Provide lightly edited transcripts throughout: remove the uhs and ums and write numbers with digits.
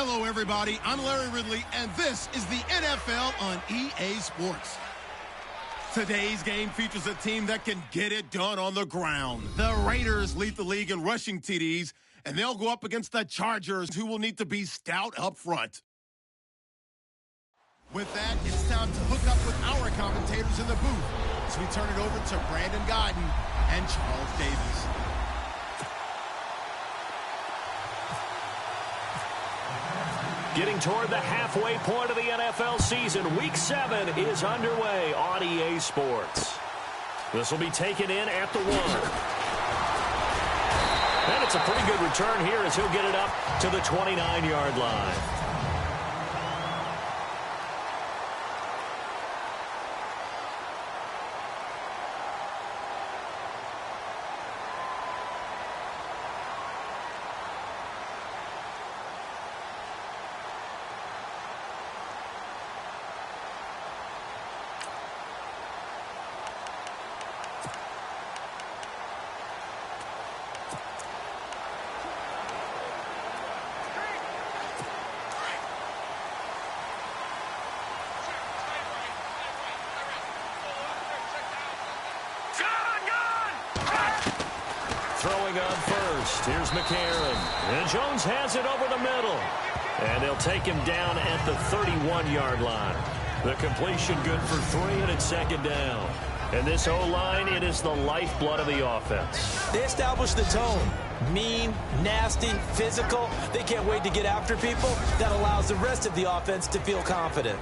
Hello, everybody. I'm Larry Ridley, and this is the NFL on EA Sports. Today's game features a team that can get it done on the ground. The Raiders lead the league in rushing TDs, and they'll go up against the Chargers, who will need to be stout up front. With that, it's time to hook up with our commentators in the booth as we turn it over to Brandon Godden and Charles Davis. Getting toward the halfway point of the NFL season, Week 7 is underway on EA Sports. This will be taken in at the 1. And it's a pretty good return here as he'll get it up to the 29-yard line. Throwing on first. Here's McCarron. And Jones has it over the middle. And they'll take him down at the 31-yard line. The completion good for 3, and it's second down. And this O-line, it is the lifeblood of the offense. They established the tone. Mean, nasty, physical. They can't wait to get after people. That allows the rest of the offense to feel confident.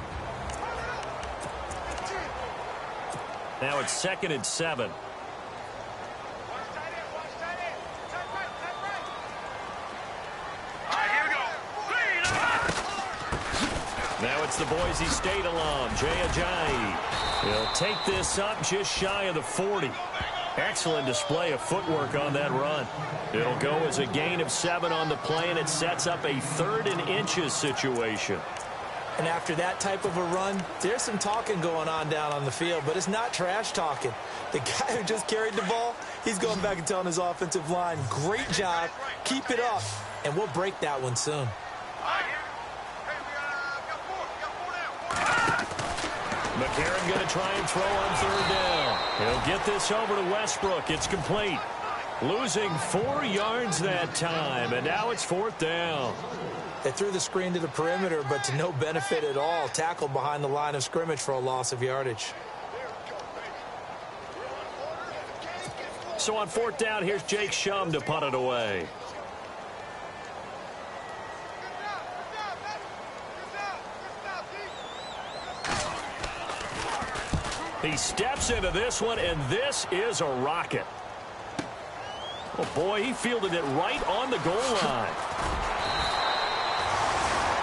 Now it's 2nd and 7. Now it's the Boise State alum, Jay Ajayi. He'll take this up just shy of the 40. Excellent display of footwork on that run. It'll go as a gain of 7 on the play, and it sets up a 3rd and inches situation. And after that type of a run, there's some talking going on down on the field, but it's not trash talking. The guy who just carried the ball, he's going back and telling his offensive line, great job, keep it up, and we'll break that one soon. McCarron going to try and throw on 3rd down. He'll get this over to Westbrook. It's complete. Losing 4 yards that time, and now it's 4th down. They threw the screen to the perimeter, but to no benefit at all. Tackled behind the line of scrimmage for a loss of yardage. So on 4th down, here's Jake Shum to punt it away. He steps into this one, and this is a rocket. Oh, boy, he fielded it right on the goal line.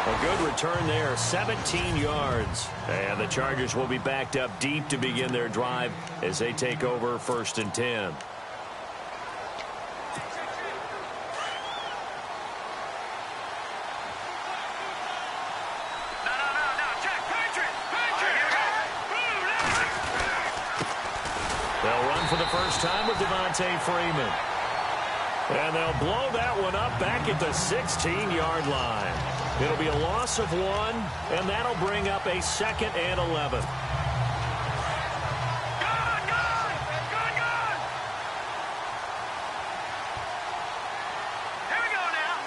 A good return there, 17 yards. And the Chargers will be backed up deep to begin their drive as they take over 1st and 10. They'll run for the first time with Devontae Freeman. And they'll blow that one up back at the 16-yard line. It'll be a loss of 1, and that'll bring up a 2nd and 11. Here we go now.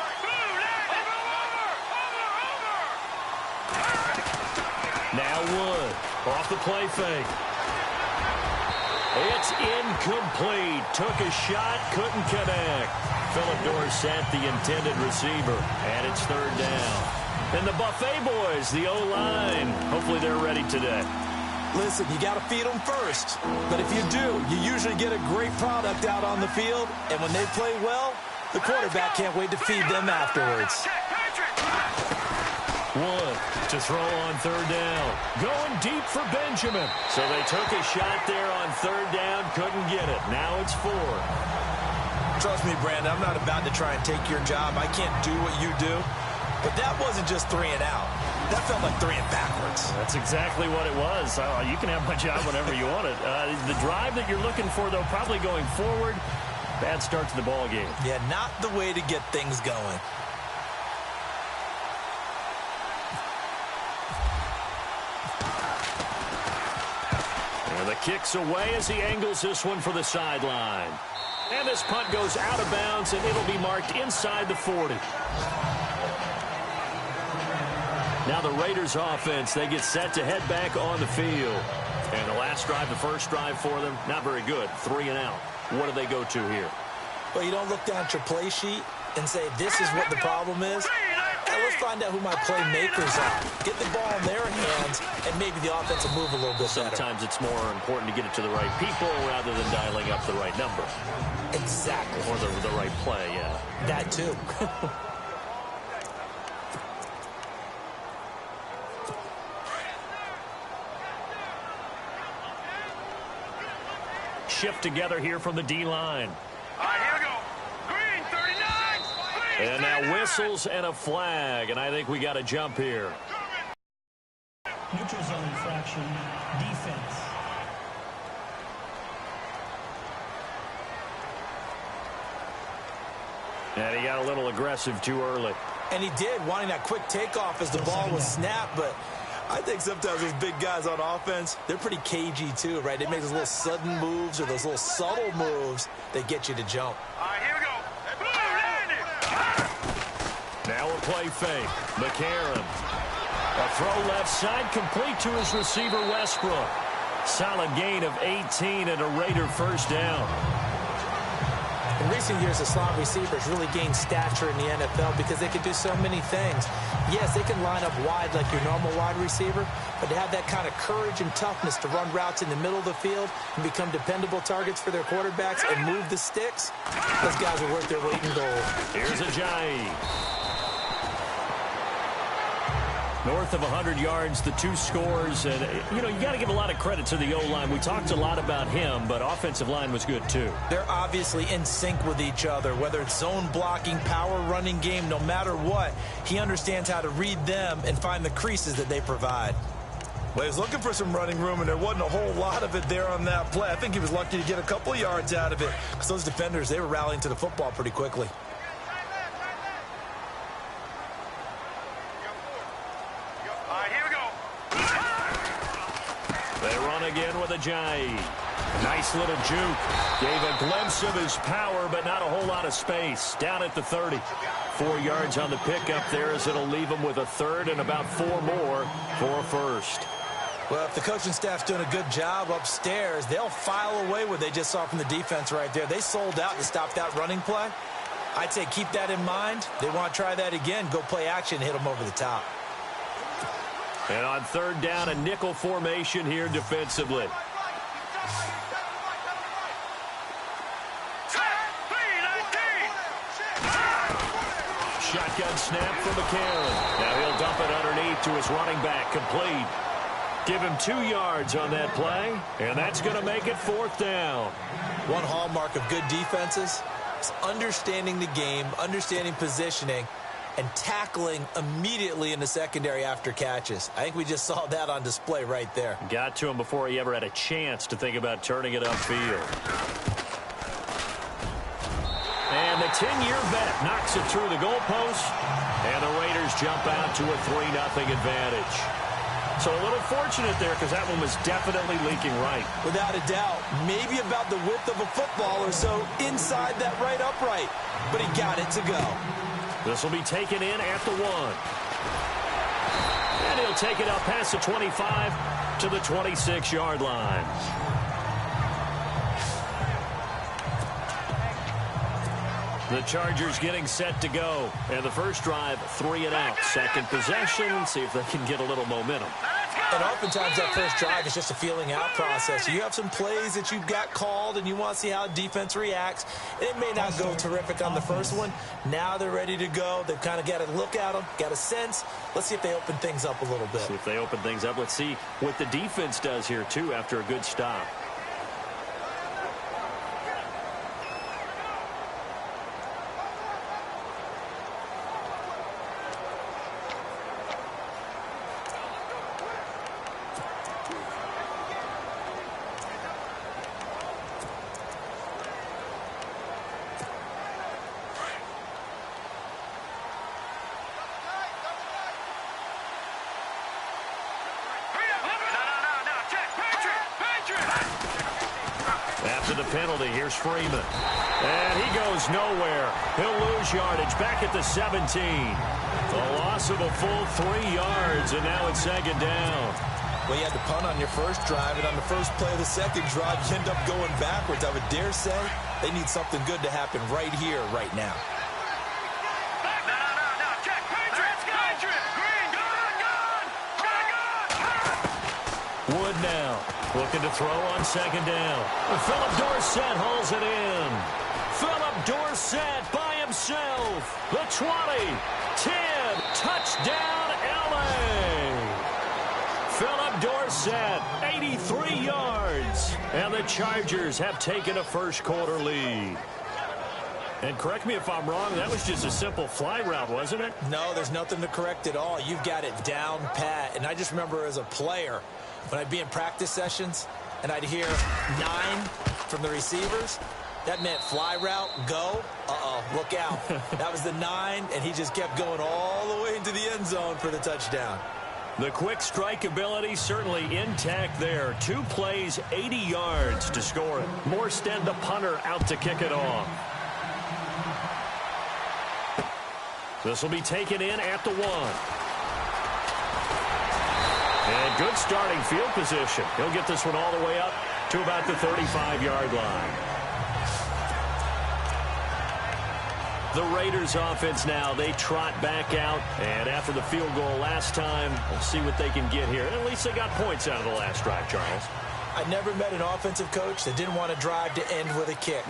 Now Wood off the play fake. It's incomplete. Took a shot, couldn't connect. Philip Dorsett, the intended receiver, and it's 3rd down. And the Buffet boys, the O-line, hopefully they're ready today. Listen, you got to feed them first. But if you do, you usually get a great product out on the field. And when they play well, the quarterback can't wait to feed them afterwards. Wood to throw on 3rd down. Going deep for Benjamin. So they took a shot there on 3rd down, couldn't get it. Now it's 4. Trust me, Brandon, I'm not about to try and take your job. I can't do what you do. But that wasn't just 3 and out. That felt like 3 and backwards. That's exactly what it was. You can have my job whenever you want it. The drive that you're looking for, though, probably going forward. Bad start to the ball game. Yeah, not the way to get things going. kicks away as he angles this one for the sideline. And this punt goes out of bounds, and it'll be marked inside the 40. Now the Raiders offense, they get set to head back on the field. And the last drive, the first drive for them, not very good. 3 and out. What do they go to here? Well, you don't look down at your play sheet and say, this is what the problem is. Now let's find out who my playmakers are. Get the ball in their hands, and maybe the offense will move a little bit better. Sometimes it's more important to get it to the right people rather than dialing up the right number. Exactly. Or the right play, yeah. That too. Shift together here from the D-line. All right, here we go. Green, 39. And now whistles and a flag, and I think we got to jump here. Neutral zone infraction, defense. And he got a little aggressive too early. And he did, wanting that quick takeoff as the ball was snapped, but I think sometimes those big guys on offense, they're pretty cagey too, right? They make those little sudden moves or those little subtle moves that get you to jump. All right, here we go. Now a play fake. McCarron. A throw left side, complete to his receiver, Westbrook. Solid gain of 18 and a Raider first down. In recent years, the slot receivers really gained stature in the NFL because they can do so many things. Yes, they can line up wide like your normal wide receiver, but to have that kind of courage and toughness to run routes in the middle of the field and become dependable targets for their quarterbacks and move the sticks, those guys are worth their weight in gold. Here's Ajayi. North of 100 yards, the 2 scores. And, you know, you got to give a lot of credit to the O-line. We talked a lot about him, but offensive line was good, too. They're obviously in sync with each other, whether it's zone blocking, power running game, no matter what. He understands how to read them and find the creases that they provide. Well, he was looking for some running room, and there wasn't a whole lot of it there on that play. I think he was lucky to get a couple of yards out of it because those defenders, they were rallying to the football pretty quickly. Again with Ajayi. Nice little juke. Gave a glimpse of his power, but not a whole lot of space. Down at the 30. 4 yards on the pickup there as it'll leave him with a third and about 4 more for a first. Well, if the coaching staff's doing a good job upstairs, they'll file away what they just saw from the defense right there. They sold out to stop that running play. I'd say keep that in mind. They want to try that again. Go play action, hit them over the top. And on third down, a nickel formation here defensively. Shotgun snap from McCarron. Now he'll dump it underneath to his running back, complete. Give him 2 yards on that play, and that's going to make it 4th down. One hallmark of good defenses is understanding the game, understanding positioning, and tackling immediately in the secondary after catches. I think we just saw that on display right there. Got to him before he ever had a chance to think about turning it upfield. And the 10-year vet knocks it through the goalpost, and the Raiders jump out to a 3-0 advantage. So a little fortunate there because that one was definitely leaking right. Without a doubt. Maybe about the width of a football or so inside that right upright. But he got it to go. This will be taken in at the 1. And he'll take it up past the 25 to the 26-yard line. The Chargers getting set to go. And the first drive, 3 and out. Second possession, see if they can get a little momentum. And oftentimes that first drive is just a feeling out process. You have some plays that you've got called and you want to see how defense reacts. It may not go terrific on the first one. Now they're ready to go. They've kind of got to look at them, got a sense. Let's see if they open things up a little bit. See if they open things up. Let's see what the defense does here, too, after a good stop. No, check. Patriot. After the penalty, here's Freeman. And he goes nowhere. He'll lose yardage back at the 17. A loss of a full 3 yards, and now it's second down. Well, you had to punt on your first drive, and on the first play of the second drive, you end up going backwards. I would dare say they need something good to happen right here, right now. No, check. Patriot. Green, gun. Wood now looking to throw on second down. Philip Dorsett hauls it in. Philip Dorsett by himself. The 20, 10, touchdown L.A. Philip Dorsett, 83 yards. And the Chargers have taken a first-quarter lead. And correct me if I'm wrong, that was just a simple fly route, wasn't it? No, there's nothing to correct at all. You've got it down pat. And I just remember as a player, when I'd be in practice sessions and I'd hear 9 from the receivers, that meant fly route, go. Look out. That was the 9, and he just kept going all the way into the end zone for the touchdown. The quick strike ability certainly intact there. 2 plays, 80 yards to score it. Morstead, the punter, out to kick it off. This will be taken in at the 1. And good starting field position. He'll get this one all the way up to about the 35-yard line. The Raiders offense now, they trot back out. And after the field goal last time, we'll see what they can get here. At least they got points out of the last drive, Charles. I never met an offensive coach that didn't want to drive to end with a kick.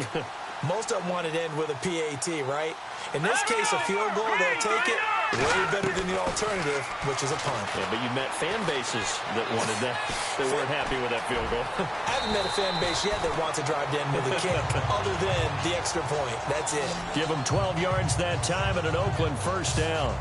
Most of them wanted to end with a PAT, right? In this case, a field goal, they'll take it. Way better than the alternative, which is a punt. Yeah, but you met fan bases that wanted that. They weren't happy with that field goal. I haven't met a fan base yet that wants to drive to end with a kick, other than the extra point. That's it. Give them 12 yards that time and an Oakland first down.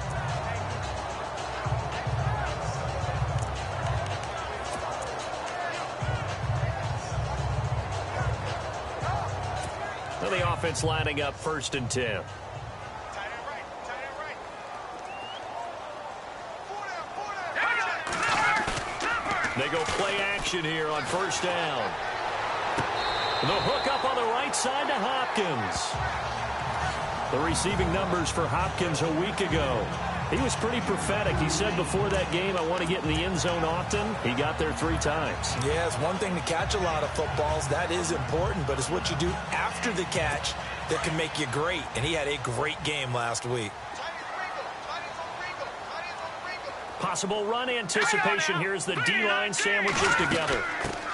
Well, the offense lining up 1st and 10. They go play action here on 1st down. The hook up on the right side to Hopkins. The receiving numbers for Hopkins a week ago. He was pretty prophetic. He said before that game, I want to get in the end zone often. He got there 3 times. Yeah, it's one thing to catch a lot of footballs. That is important, but it's what you do after the catch that can make you great. And he had a great game last week. Possible run anticipation. Here's the D-line sandwiches together.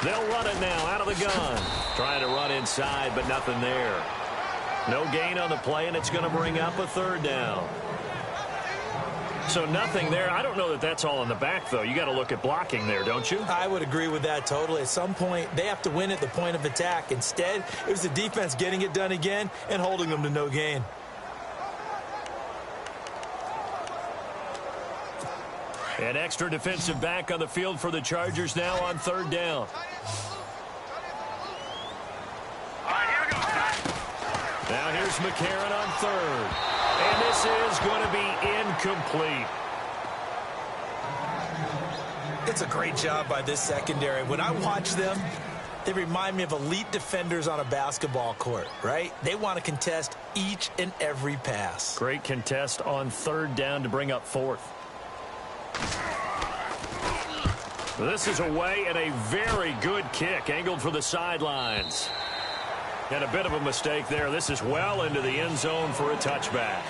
They'll run it now out of the gun. Trying to run inside, but nothing there. No gain on the play, and it's going to bring up a 3rd down. So nothing there. I don't know that that's all in the back, though. You got to look at blocking there, don't you? I would agree with that totally. At some point, they have to win at the point of attack. Instead, it was the defense getting it done again and holding them to no gain. An extra defensive back on the field for the Chargers now on 3rd down. Now here's McCarron on 3rd. And this is going to be incomplete. It's a great job by this secondary. When I watch them, they remind me of elite defenders on a basketball court, right? They want to contest each and every pass. Great contest on 3rd down to bring up 4th. This is away and a very good kick angled for the sidelines. And a bit of a mistake there. This is well into the end zone for a touchback.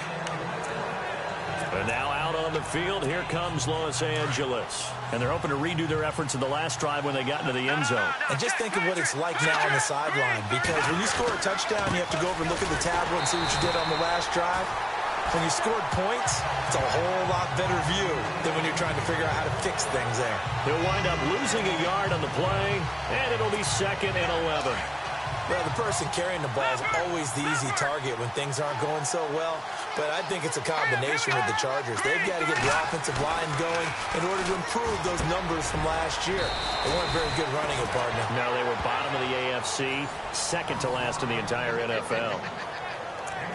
And now out on the field, here comes Los Angeles. And they're hoping to redo their efforts in the last drive when they got into the end zone. And just think of what it's like now on the sideline. Because when you score a touchdown, you have to go over and look at the tablet and see what you did on the last drive. When you scored points, it's a whole lot better view than when you're trying to figure out how to fix things there. He'll wind up losing a yard on the play, and it'll be 2nd and 11. Well, the person carrying the ball is always the easy target when things aren't going so well. But I think it's a combination with the Chargers. They've got to get the offensive line going in order to improve those numbers from last year. They weren't very good running it, partner. No, they were bottom of the AFC, 2nd to last in the entire NFL.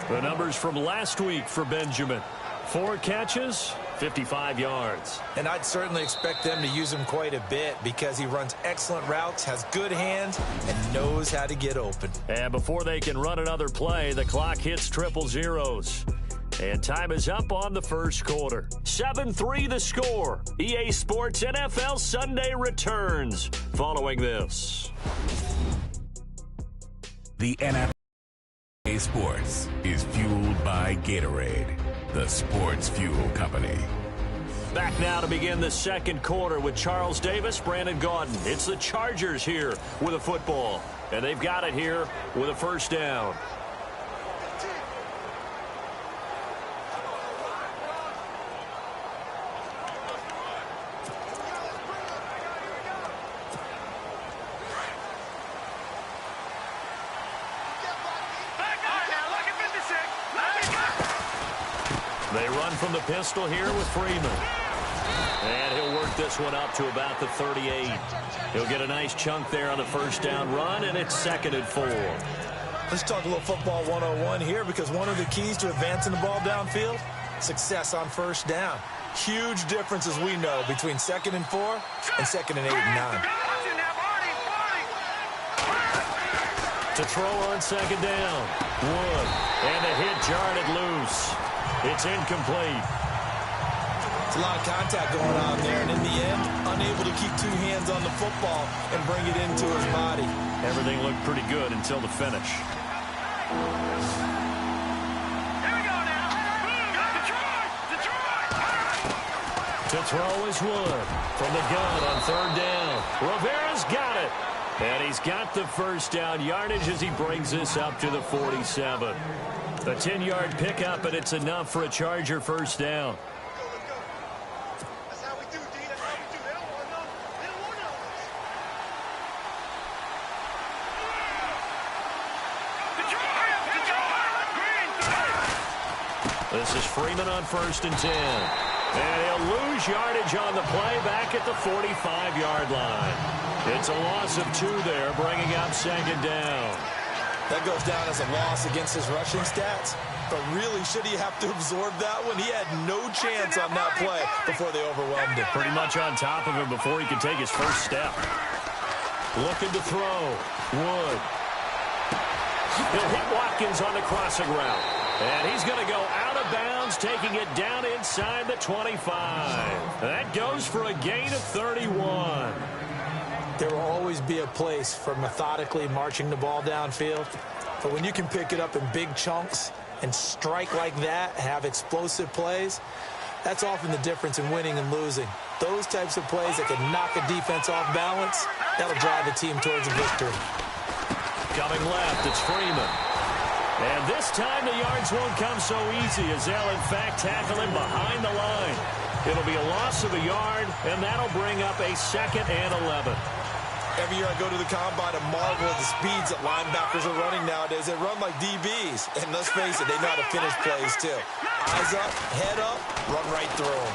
The numbers from last week for Benjamin. 4 catches, 55 yards. And I'd certainly expect them to use him quite a bit because he runs excellent routes, has good hands, and knows how to get open. And before they can run another play, the clock hits triple zeros. And time is up on the first quarter. 7-3 the score. EA Sports NFL Sunday returns following this. The NFL Sports is fueled by Gatorade, the sports fuel company. Back now to begin the second quarter with Charles Davis, Brandon Gaudin. It's the Chargers here with a football, and they've got it here with a first down. They run from the pistol here with Freeman. And he'll work this one up to about the 38. He'll get a nice chunk there on the first down run, and it's 2nd and 4. Let's talk a little football 101 here, because one of the keys to advancing the ball downfield, success on first down. Huge difference, as we know, between 2nd and 4 and 2nd and 8 and 9. To throw on 2nd down. Wood. And the hit jarred loose. It's incomplete. It's a lot of contact going on there, and in the end, unable to keep 2 hands on the football and bring it into his body. Everything looked pretty good until the finish. Here we go now. Detroit! To throw is Wood. From the gun on 3rd down. Rivera's got it. And he's got the first down yardage as he brings this up to the 47. A 10-yard pickup, and it's enough for a Charger first down. That's how we do, D. That's how we do. They don't want to know. They don't want to know. Detroit! Green! This is Freeman on 1st and 10. And he'll lose yardage on the play back at the 45-yard line. It's a loss of 2 there, bringing up 2nd down. That goes down as a loss against his rushing stats. But really, should he have to absorb that one? He had no chance on that play before they overwhelmed him. Pretty much on top of him before he could take his first step. Looking to throw. Wood. He'll hit Watkins on the crossing route. And he's going to go out of bounds, taking it down inside the 25. That goes for a gain of 31. There will always be a place for methodically marching the ball downfield. But when you can pick it up in big chunks and strike like that, have explosive plays, that's often the difference in winning and losing. Those types of plays that can knock a defense off balance, that'll drive the team towards a victory. Coming left, it's Freeman. And this time the yards won't come so easy as they'll in fact tackle him behind the line. It'll be a loss of a yard, and that'll bring up a 2nd and 11. Every year I go to the combine and marvel at the speeds that linebackers are running nowadays. They run like DBs. And let's face it, they know how to finish plays too. Eyes up, head up, run right through them.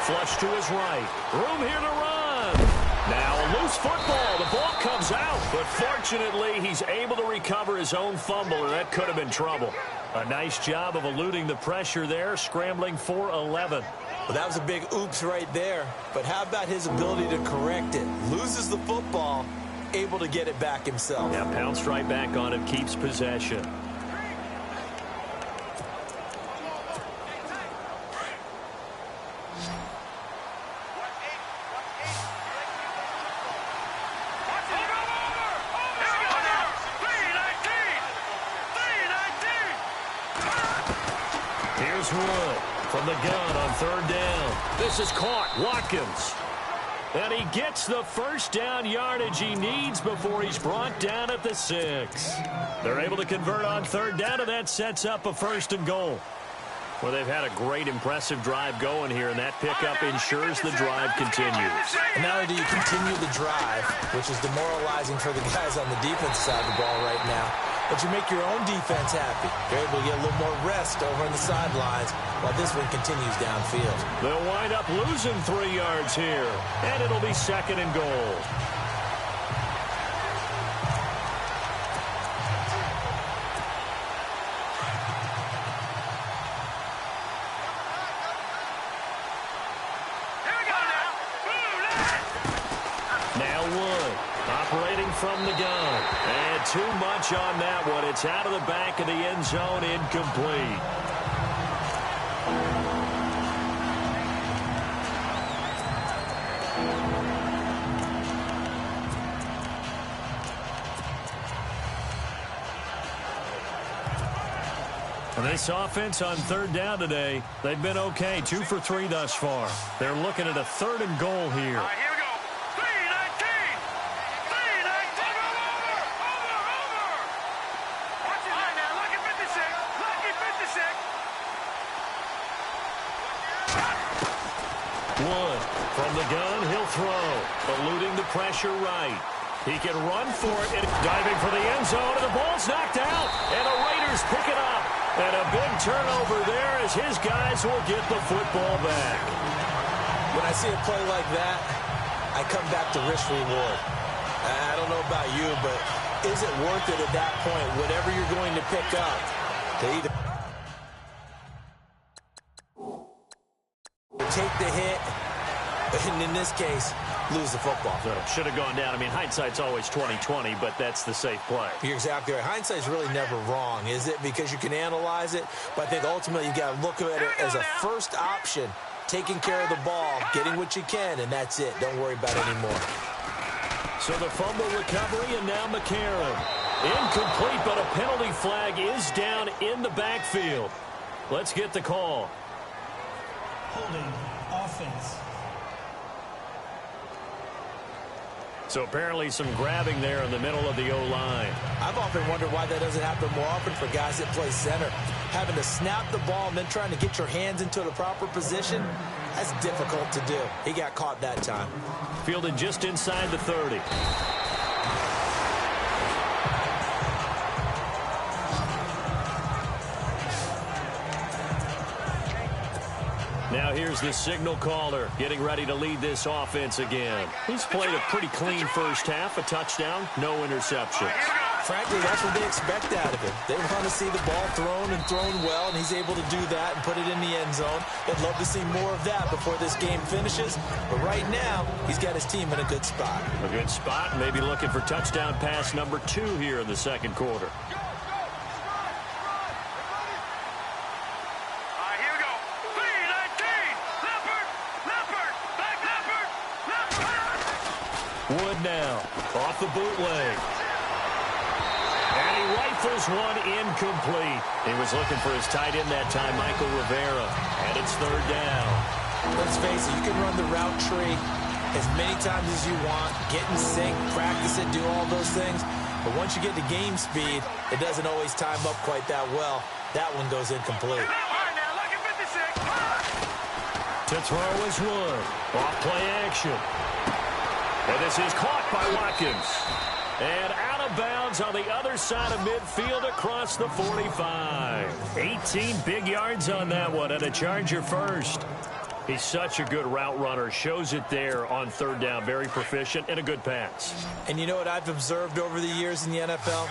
Flush to his right. Room here to run. Now a loose football. The ball comes out. But fortunately, he's able to recover his own fumble, or that could have been trouble. A nice job of eluding the pressure there, scrambling for 11. Well, that was a big oops right there. But how about his ability to correct it? Loses the football, able to get it back himself. Yeah, pounced right back on it, keeps possession. Here's Wood from the gun on 3rd down. This is caught. Watkins. And he gets the first down yardage he needs before he's brought down at the 6. They're able to convert on 3rd down, and that sets up a 1st and goal. Well, they've had a great, impressive drive going here, and that pickup ensures the drive continues. And not only do you continue the drive, which is demoralizing for the guys on the defense side of the ball right now, but you make your own defense happy. You're able to get a little more rest over on the sidelines while this one continues downfield. They'll wind up losing 3 yards here, and it'll be 2nd and goal. from the gun. And too much on that one. It's out of the back of the end zone, incomplete. This offense on third down today, they've been okay. 2 for 3 thus far. They're looking at a 3rd and goal here. All right, here we go. 3-19. 3-19. Over. Watch it right now. Lucky 56. Lucky 56. Wood from the gun, he'll throw. Eluding the pressure right. He can run for it. And diving for the end zone, and the ball's knocked out. And the Raiders pick it up. And a big turnover there as his guys will get the football back. When I see a play like that, I come back to risk reward. I don't know about you, but is it worth it at that point, whatever you're going to pick up, to either take the hit, and in this case, lose the football. So should have gone down. I mean, hindsight's always 20/20, but that's the safe play. You're exactly right. Hindsight's really never wrong, is it? Because you can analyze it, but I think ultimately you got to look at it as a first option, taking care of the ball, getting what you can, and that's it. Don't worry about it anymore. So the fumble recovery, and now McCarron. Incomplete, but a penalty flag is down in the backfield. Let's get the call. Holding offense. So apparently some grabbing there in the middle of the O-line. I've often wondered why that doesn't happen more often for guys that play center. Having to snap the ball and then trying to get your hands into the proper position, that's difficult to do. He got caught that time. Fielded just inside the 30. Now here's the signal caller getting ready to lead this offense again. He's played a pretty clean first half, a touchdown, no interceptions. Frankly, that's what they expect out of him. They want to see the ball thrown and thrown well, and he's able to do that and put it in the end zone. They'd love to see more of that before this game finishes. But right now, he's got his team in a good spot. A good spot, maybe looking for touchdown pass number 2 here in the second quarter. Wood now, off the bootleg. And he rifles one incomplete. He was looking for his tight end that time, Michael Rivera. And it's third down. Let's face it, you can run the route tree as many times as you want, get in sync, practice it, do all those things. But once you get to game speed, it doesn't always time up quite that well. That one goes incomplete. To throw is Wood. Off play action. And this is caught by Watkins. And out of bounds on the other side of midfield across the 45. 18 big yards on that one, and a Charger first. He's such a good route runner. Shows it there on third down. Very proficient and a good pass. And you know what I've observed over the years in the NFL?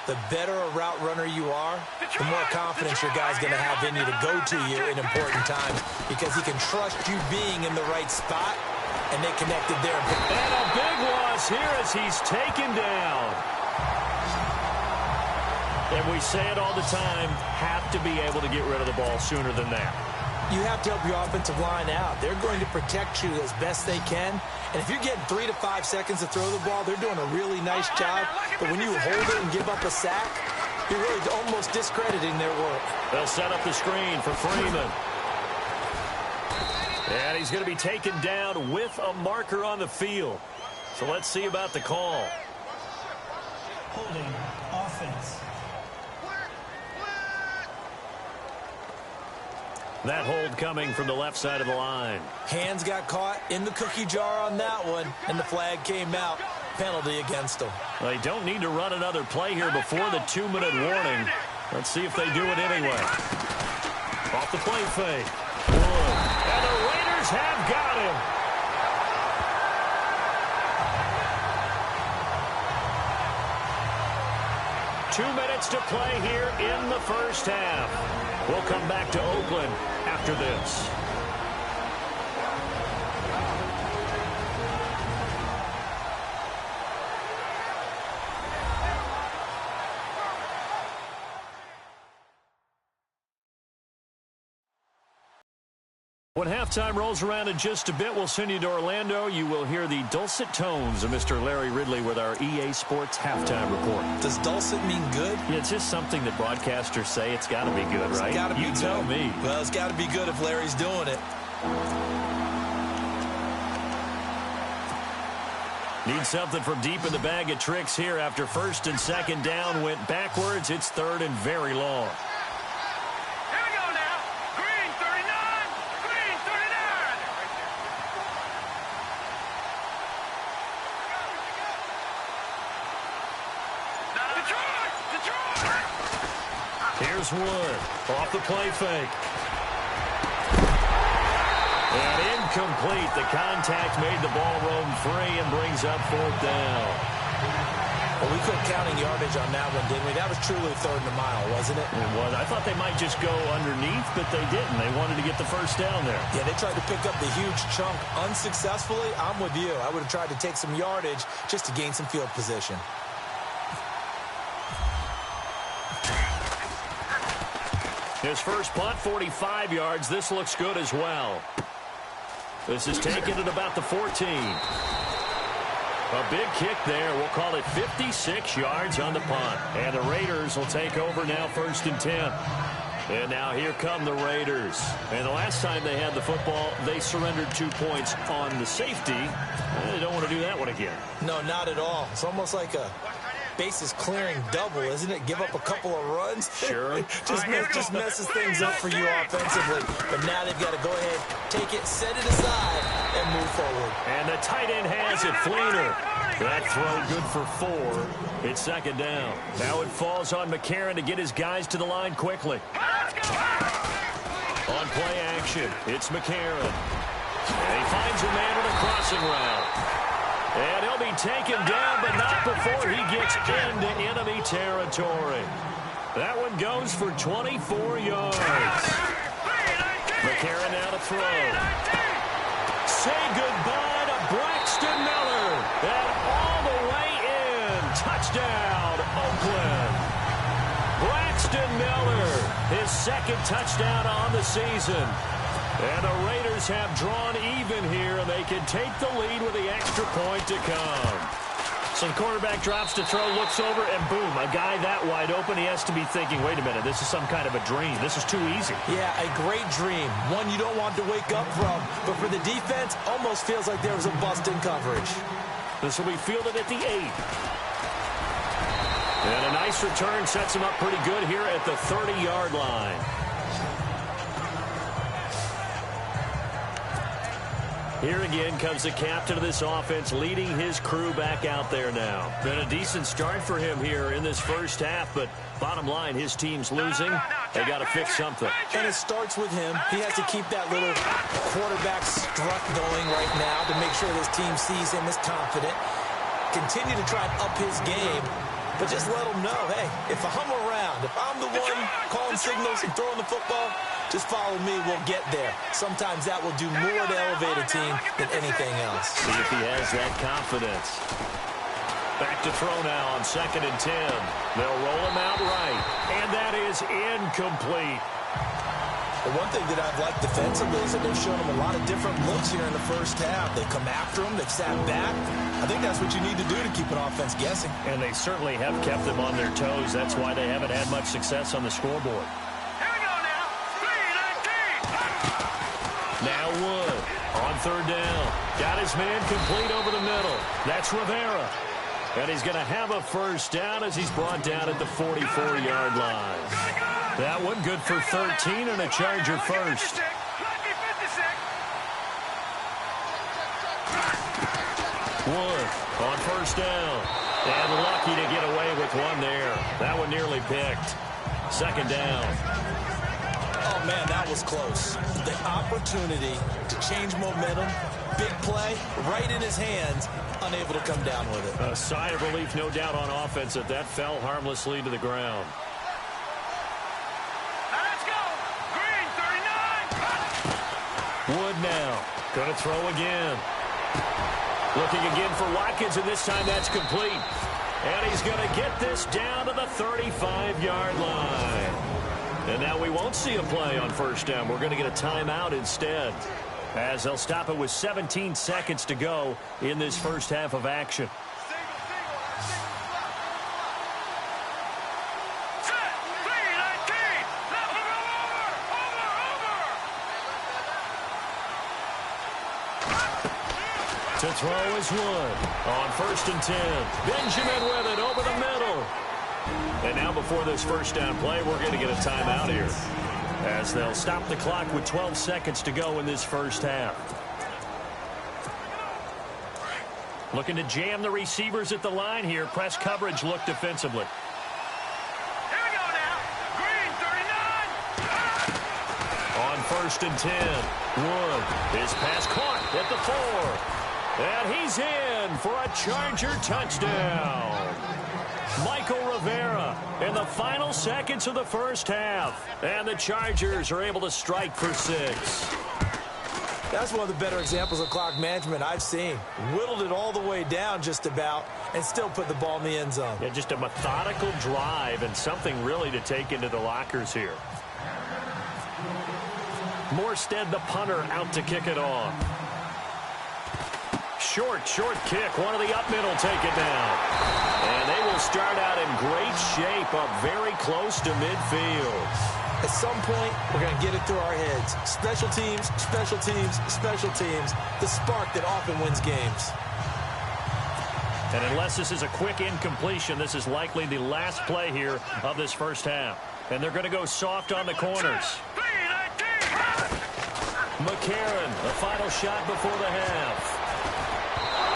The better a route runner you are, the more confidence your guy's going to have in you to go to you in important times, because he can trust you being in the right spot, and they connected there. And a big loss here as he's taken down. And we say it all the time, have to be able to get rid of the ball sooner than that. You have to help your offensive line out. They're going to protect you as best they can. And if you're getting 3 to 5 seconds to throw the ball, they're doing a really nice job. But when you hold it and give up a sack, you're really almost discrediting their work. They'll set up the screen for Freeman. And he's going to be taken down with a marker on the field. So let's see about the call. Holding offense. That hold coming from the left side of the line. Hands got caught in the cookie jar on that one, and the flag came out. Penalty against them. They don't need to run another play here before the 2-minute warning. Let's see if they do it anyway. Off the play fake. Wood. And the Raiders have got him. Two minutes to play here in the first half. We'll come back to Oakland after this. When halftime rolls around in just a bit, we'll send you to Orlando. You will hear the dulcet tones of Mr. Larry Ridley with our EA Sports halftime report. Does dulcet mean good? Yeah, it's just something that broadcasters say. It's got to be good, right? It's got to be good. You tell me. Well, it's got to be good if Larry's doing it. Need something from deep in the bag of tricks here after first and second down went backwards. It's third and very long. Here's Wood off the play fake. And incomplete. The contact made the ball roam free and brings up fourth down. Well, we quit counting yardage on that one, didn't we? That was truly third and a mile, wasn't it? It was. I thought they might just go underneath, but they didn't. They wanted to get the first down there. Yeah, they tried to pick up the huge chunk unsuccessfully. I'm with you. I would have tried to take some yardage just to gain some field position. His first punt, 45 yards. This looks good as well. This is taken at about the 14. A big kick there. We'll call it 56 yards on the punt. And the Raiders will take over now, first and 10. And now here come the Raiders. And the last time they had the football, they surrendered 2 points on the safety. They don't want to do that one again. No, not at all. It's almost like a bases clearing double, isn't it? Give up a couple of runs. Sure. just messes things up for you offensively. But now they've got to go ahead, take it, set it aside, and move forward. And the tight end has it, Fleener. That throw good for 4. It's second down. Now it falls on McCarron to get his guys to the line quickly. On play action, it's McCarron. And he finds a man with a crossing route. And he'll be taken down, but not before he gets into enemy territory. That one goes for 24 yards. McCarron now to throw. Say goodbye to Braxton Miller. And all the way in. Touchdown, Oakland. Braxton Miller, his second touchdown on the season. And the Raiders have drawn even here, and they can take the lead with the extra point to come. So the quarterback drops to throw, looks over, and boom, a guy that wide open, he has to be thinking, wait a minute, this is some kind of a dream. This is too easy. Yeah, a great dream. One you don't want to wake up from. But for the defense, almost feels like there was a bust in coverage. This will be fielded at the 8. And a nice return sets him up pretty good here at the 30-yard line. Here again comes the captain of this offense, leading his crew back out there now. Been a decent start for him here in this first half, but bottom line, his team's losing. They got to fix something. And it starts with him. He has to keep that little quarterback strut going right now to make sure this team sees him as confident. Continue to try and up his game, but just let him know, hey, if I'm around, if I'm the one calling signals and throwing the football, just follow me, we'll get there. Sometimes that will do more to elevate a team than anything else. See if he has that confidence. Back to throw now on second and 10. They'll roll him out right, and that is incomplete. The one thing that I've liked defensively is that they've shown him a lot of different looks here in the first half. They come after him, they've sat back. I think that's what you need to do to keep an offense guessing. And they certainly have kept them on their toes. That's why they haven't had much success on the scoreboard. Now Wood on third down. Got his man complete over the middle. That's Rivera. And he's going to have a first down as he's brought down at the 44-yard line. That one good for 13 and a Charger first. Wood on first down. And lucky to get away with one there. That one nearly picked. Second down. Oh, man, that was close. The opportunity to change momentum, big play, right in his hands, unable to come down with it. A sigh of relief, no doubt, on offense that fell harmlessly to the ground. Now let's go. Green, 39. Wood now. Going to throw again. Looking again for Watkins, and this time that's complete. And he's going to get this down to the 35-yard line. And now we won't see a play on first down. We're going to get a timeout instead, as they'll stop it with 17 seconds to go in this first half of action. To throw is Wood on 1st and 10. Benjamin with it over the middle. And now before this first down play, we're going to get a timeout here, as they'll stop the clock with 12 seconds to go in this first half. Looking to jam the receivers at the line here. Press coverage look defensively. Here we go now. Green, 39. On 1st and 10, Wood. His pass caught at the 4. And he's in for a Charger touchdown. Michael Rivera in the final seconds of the first half. And the Chargers are able to strike for 6. That's one of the better examples of clock management I've seen. Whittled it all the way down just about and still put the ball in the end zone. Yeah, just a methodical drive and something really to take into the lockers here. Morstead, the punter, out to kick it off. Short kick. One of the up middle take it down. And they will start out in great shape up very close to midfield. At some point, we're going to get it through our heads. Special teams, special teams, special teams. The spark that often wins games. And unless this is a quick incompletion, this is likely the last play here of this first half. And they're going to go soft on the corners. McCarron, the final shot before the half.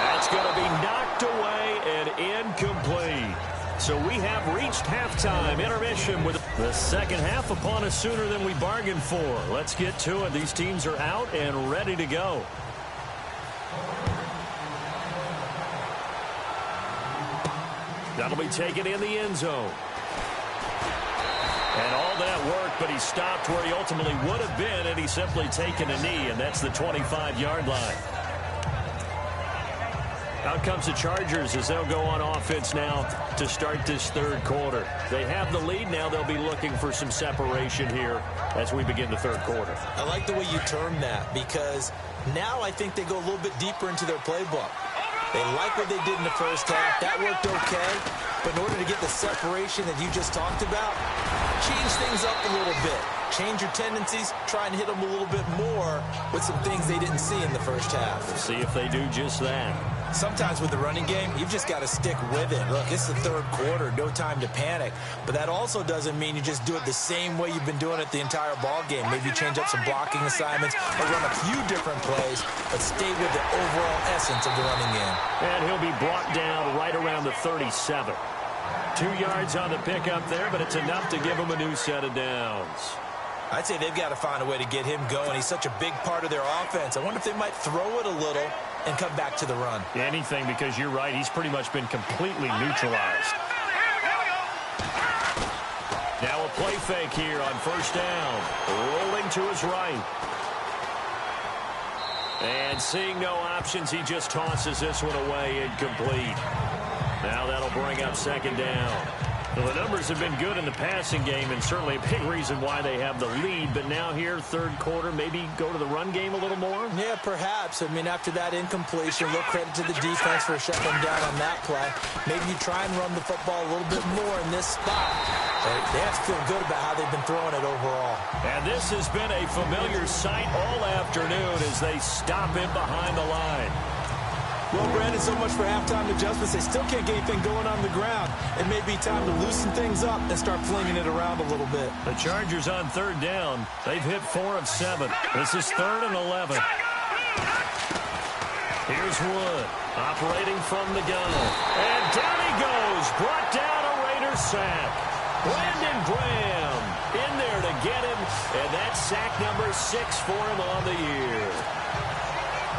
That's going to be knocked away and incomplete. So we have reached halftime. Intermission with the second half upon us sooner than we bargained for. Let's get to it. These teams are out and ready to go. That'll be taken in the end zone. And all that work, but he stopped where he ultimately would have been had he simply taken a knee, and that's the 25-yard line. Out comes the Chargers as they'll go on offense now to start this third quarter. They have the lead now. They'll be looking for some separation here as we begin the third quarter. I like the way you term that, because now I think they go a little bit deeper into their playbook. They like what they did in the first half. That worked okay. But in order to get the separation that you just talked about, change things up a little bit. Change your tendencies. Try and hit them a little bit more with some things they didn't see in the first half. We'll see if they do just that. Sometimes with the running game, you've just got to stick with it. Look, it's the third quarter, no time to panic. But that also doesn't mean you just do it the same way you've been doing it the entire ball game. Maybe change up some blocking assignments or run a few different plays, but stay with the overall essence of the running game. And he'll be brought down right around the 37. 2 yards on the pickup there, but it's enough to give him a new set of downs. I'd say they've got to find a way to get him going. He's such a big part of their offense. I wonder if they might throw it a little and come back to the run. Anything, because you're right. He's pretty much been completely neutralized. Now a play fake here on first down. Rolling to his right. And seeing no options, he just tosses this one away incomplete. Now that'll bring up second down. Well, the numbers have been good in the passing game, and certainly a big reason why they have the lead. But now here, third quarter, maybe go to the run game a little more? Yeah, perhaps. I mean, after that incompletion, a little credit to the defense for shutting them down on that play. Maybe you try and run the football a little bit more in this spot. They have to feel good about how they've been throwing it overall. And this has been a familiar sight all afternoon as they stop it behind the line. Well, Brandon, so much for halftime adjustments. They still can't get anything going on the ground. It may be time to loosen things up and start flinging it around a little bit. The Chargers on third down. They've hit 4 of 7. This is 3rd and 11. Here's Wood operating from the gun. And down he goes. Brought down a Raider sack. Brandon Graham in there to get him. And that's sack number 6 for him on the year.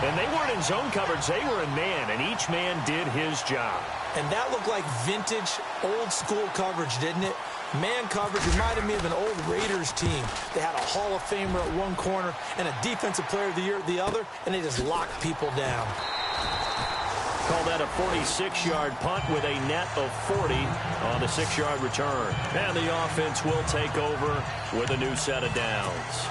And they weren't in zone coverage. They were in man, and each man did his job. And that looked like vintage, old-school coverage, didn't it? Man coverage reminded me of an old Raiders team. They had a Hall of Famer at one corner and a Defensive Player of the Year at the other, and they just locked people down. Call that a 46-yard punt with a net of 40 on the 6-yard return. And the offense will take over with a new set of downs.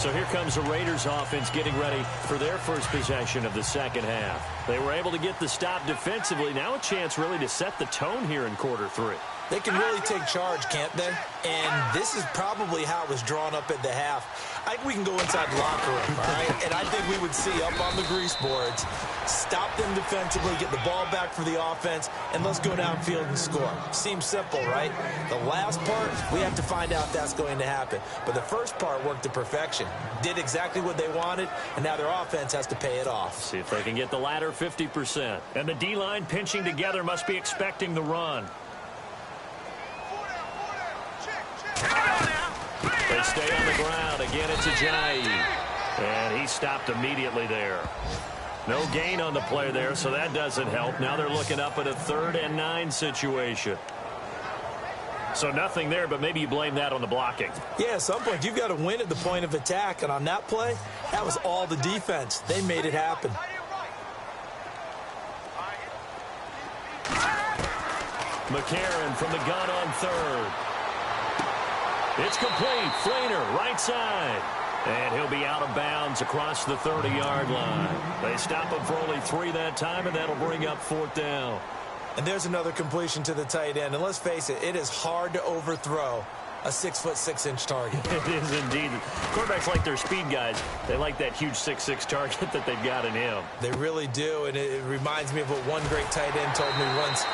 So here comes the Raiders offense getting ready for their first possession of the second half. They were able to get the stop defensively. Now a chance really to set the tone here in quarter 3. They can really take charge, can't they? And this is probably how it was drawn up at the half. I think we can go inside the locker room, all right? And I think we would see up on the grease boards, stop them defensively, get the ball back for the offense, and let's go downfield and score. Seems simple, right? The last part, we have to find out if that's going to happen. But the first part worked to perfection. Did exactly what they wanted, and now their offense has to pay it off. See if they can get the latter 50%. And the D-line pinching together must be expecting the run. They stay on the ground. Again, it's Ajayi. And he stopped immediately there. No gain on the play there, so that doesn't help. Now they're looking up at a 3rd and 9 situation. So nothing there, but maybe you blame that on the blocking. Yeah, at some point, you've got to win at the point of attack. And on that play, that was all the defense. They made it happen. McCarron from the gun on 3rd. It's complete. Flainer, right side. And he'll be out of bounds across the 30-yard line. They stop him for only 3 that time, and that'll bring up 4th down. And there's another completion to the tight end. And let's face it, it is hard to overthrow a 6'6" target. It is indeed. Quarterbacks like their speed guys. They like that huge 6'6" target that they've got in him. They really do, and it reminds me of what one great tight end told me once.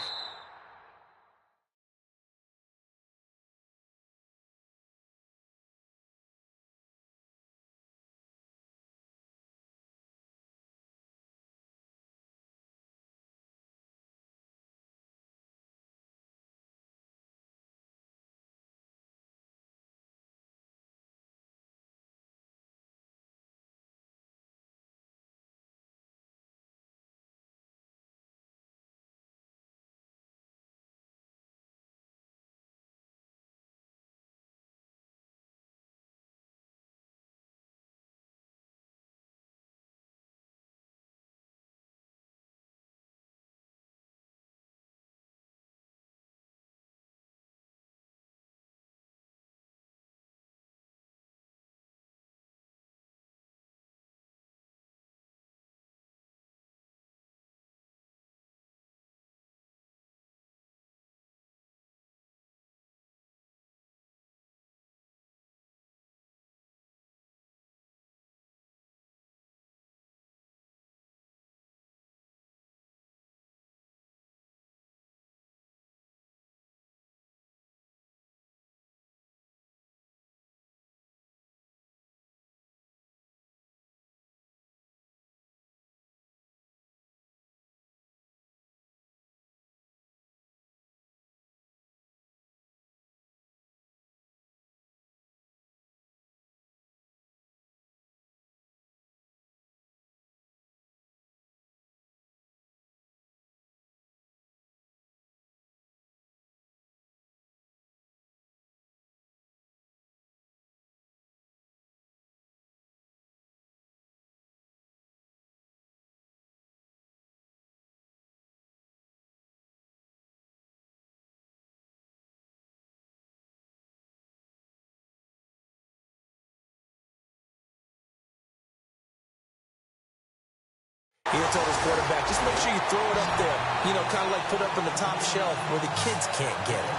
He told his quarterback, just make sure you throw it up there. You know, kind of like put up on the top shelf where the kids can't get it.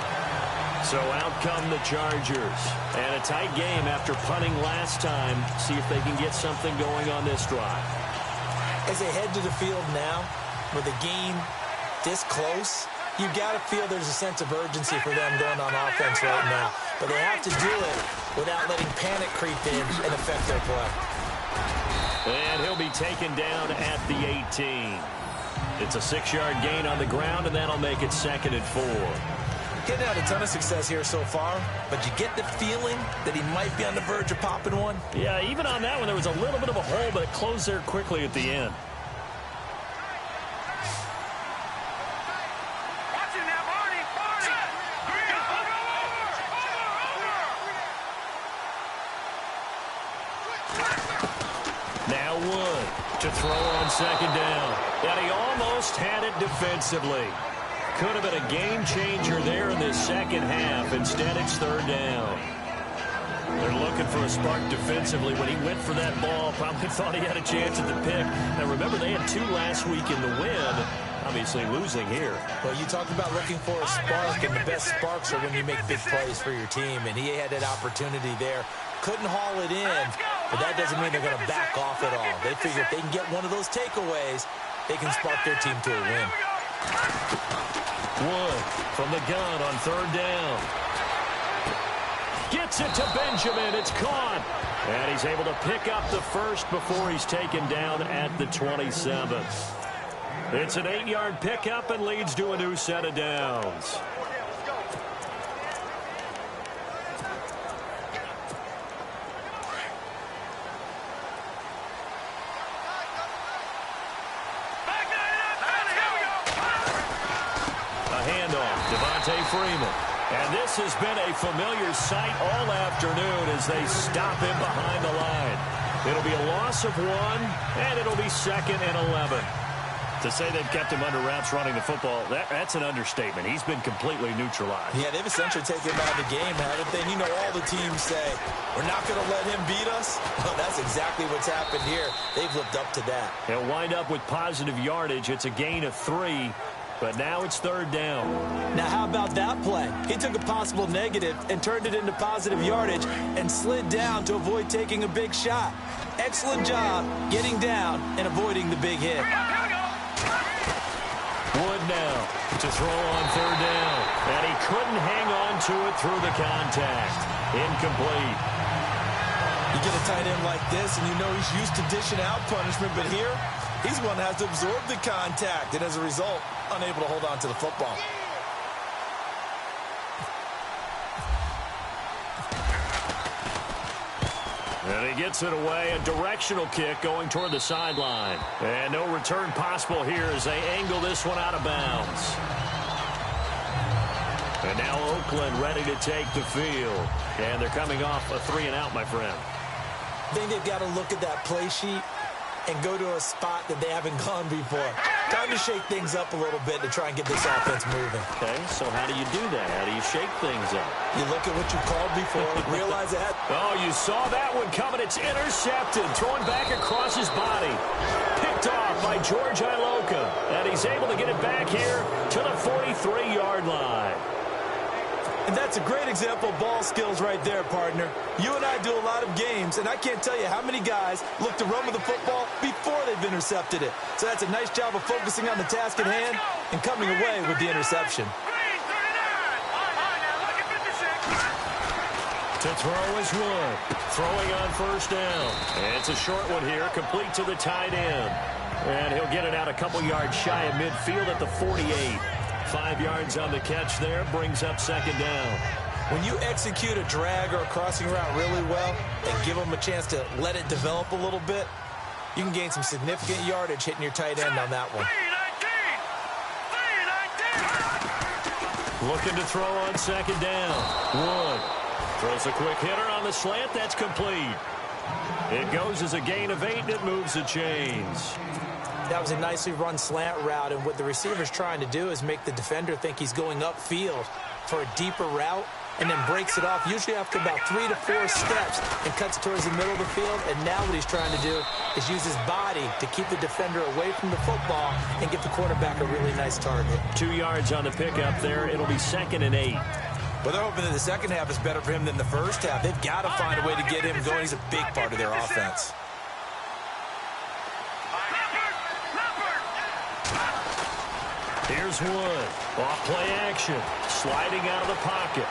So out come the Chargers. And a tight game after punting last time. See if they can get something going on this drive. As they head to the field now, with the game this close, you've got to feel there's a sense of urgency for them going on offense right now. But they have to do it without letting panic creep in and affect their play. And he'll be taken down at the 18. It's a 6-yard gain on the ground, and that'll make it 2nd and 4. Getting out a ton of success here so far, but you get the feeling that he might be on the verge of popping one. Yeah, even on that one, there was a little bit of a hole, but it closed there quickly at the end. Now Wood to throw on second down. And he almost had it defensively. Could have been a game changer there in this second half. Instead, it's third down. They're looking for a spark defensively. When he went for that ball, probably thought he had a chance at the pick. Now, remember, they had 2 last week in the win. Obviously losing here. Well, you talked about looking for a spark, and the best sparks are when you make big plays for your team, and he had that opportunity there. Couldn't haul it in, but that doesn't mean they're going to back off at all. They figure if they can get one of those takeaways, they can spark their team to a win. Wood from the gun on third down. Gets it to Benjamin. It's caught. And he's able to pick up the first before he's taken down at the 27th. It's an 8-yard pickup and leads to a new set of downs. Freeman. And this has been a familiar sight all afternoon as they stop him behind the line. It'll be a loss of 1, and it'll be 2nd and 11. To say they've kept him under wraps running the football, that's an understatement. He's been completely neutralized. Yeah, they've essentially taken him out of the game, haven't they? You know, all the teams say, we're not going to let him beat us. Well, that's exactly what's happened here. They've lived up to that. They'll wind up with positive yardage. It's a gain of 3. But now it's third down. Now, how about that play? He took a possible negative and turned it into positive yardage and slid down to avoid taking a big shot. Excellent job getting down and avoiding the big hit. Wood now to throw on third down. And he couldn't hang on to it through the contact. Incomplete. You get a tight end like this, and you know he's used to dishing out punishment, but here, he's one that has to absorb the contact, and as a result, unable to hold on to the football. And he gets it away, a directional kick going toward the sideline. And no return possible here as they angle this one out of bounds. And now Oakland ready to take the field. And they're coming off a 3-and-out, my friend. I think they've got to look at that play sheet and go to a spot that they haven't gone before. Time to shake things up a little bit to try and get this offense moving. Okay, so how do you do that? How do you shake things up? You look at what you called before, realize that. Oh, you saw that one coming. It's intercepted, thrown back across his body. Picked off by George Iloka. And he's able to get it back here to the 43-yard line. And that's a great example of ball skills right there, partner. You and I do a lot of games, and I can't tell you how many guys look to run with the football before they've intercepted it. So that's a nice job of focusing on the task at hand and coming away with the interception. To throw is Wood. Throwing on first down. And it's a short one here, complete to the tight end. And he'll get it out a couple yards shy of midfield at the 48. 5 yards on the catch there, brings up second down. When you execute a drag or a crossing route really well and give them a chance to let it develop a little bit, you can gain some significant yardage hitting your tight end on that one. 3-19. Looking to throw on second down. Wood throws a quick hitter on the slant. That's complete. It goes as a gain of 8, and it moves the chains. That was a nicely run slant route, and what the receiver's trying to do is make the defender think he's going upfield for a deeper route and then breaks it off, usually after about 3 to 4 steps, and cuts towards the middle of the field. And now what he's trying to do is use his body to keep the defender away from the football and give the quarterback a really nice target. 2 yards on the pickup there. It'll be 2nd and 8. Well, they're hoping that the second half is better for him than the first half. They've got to find a way to get him going. He's a big part of their offense. Here's Wood. Off play action. Sliding out of the pocket.